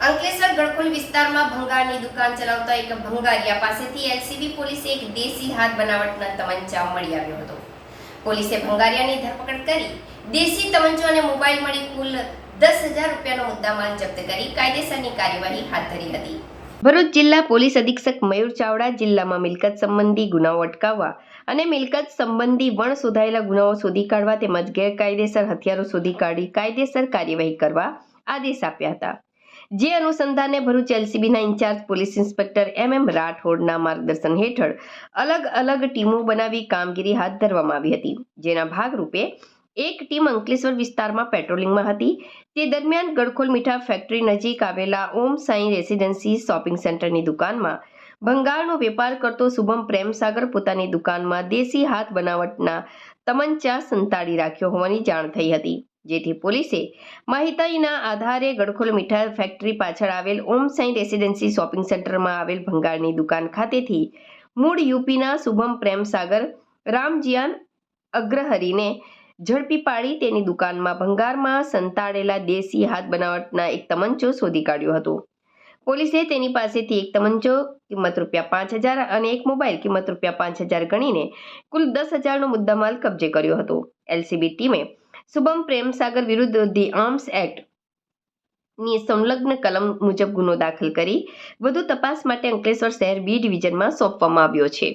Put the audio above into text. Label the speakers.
Speaker 1: અંકલેશ્વર ગડખોલ વિસ્તારમાં ભંગારની દુકાન ચલાવતા એક ભંગારિયા પાસેથી એલસીબી પોલીસે એક દેશી હાથ બનાવટના તમંચા મળી આવ્યો હતો. પોલીસે ભંગારિયાની ધરપકડ કરી દેશી તમંચો અને મોબાઈલ મળી કુલ 10,000 રૂપિયાનો મુદ્દામાલ જપ્ત કરી કાયદેસરની કાર્યવાહી હાથ ધરી હતી. ભરૂચ જિલ્લા પોલીસ અધિક્ષક મયુર ચાવડા જિલ્લામાં મિલકત સંબંધી ગુનાઓ અટકાવવા અને મિલકત સંબંધી વણ શોધાયેલા ગુનાઓ શોધી કાઢવા તેમજ ગેરકાયદેસર હથિયારો શોધી કાઢી કાયદેસર કાર્યવાહી કરવા આદેશ આપ્યા હતા. જે અનુસંધાને ભરૂચ એલસીબીના ઇન્ચાર્જ પોલીસ ઇન્સ્પેક્ટર એમ રાઠોડના માર્ગદર્શન હેઠળ અલગ અલગ ટીમો બનાવી કામગીરી હાથ ધરવામાં આવી હતી. જેના ભાગરૂપે એક ટીમ અંકલેશ્વર વિસ્તારમાં પેટ્રોલિંગમાં હતી. તે દરમિયાન ગડખોલ મીઠા ફેક્ટરી નજીક આવેલા ઓમ સાઈ રેસિડેન્સી શોપિંગ સેન્ટરની દુકાનમાં ભંગારનો વેપાર કરતો શુભમ પ્રેમસાગર પોતાની દુકાનમાં દેશી હાથ બનાવટના તમંચા સંતાડી રાખ્યો હોવાની જાણ થઈ હતી. જેથી પોલીસે માહિતીના આધારે ગડખોલ મીઠા ફેક્ટરી પાછળ આવેલ ઓમ સાઈ રેસિડેન્સી શોપિંગ સેન્ટરમાં આવેલ ભંગારની દુકાન ખાતેથી મૂળ યુપીના શુભમ પ્રેમસાગર રામજીયાન અગ્રહરીને ઝડપી પાડી તેની દુકાનમાં ભંગારમાં સંતાડેલા દેશી હાથ બનાવટના એક તમંચો શોધી કાઢ્યો હતો. પોલીસે તેની પાસેથી એક તમંચો કિંમત ₹5,000 અને એક મોબાઈલ કિંમત ₹5,000 ગણીને કુલ 10,000નો મુદ્દામાલ કબજે કર્યો હતો. એલસીબી ટીમે શુભમ પ્રેમસાગર વિરુદ્ધ ધી આર્મ્સ એક્ટ ની સંલગ્ન કલમ મુજબ ગુનો દાખલ કરી વધુ તપાસ માટે અંકલેશ્વર શહેર બી ડિવિઝનમાં સોંપવામાં આવ્યો છે.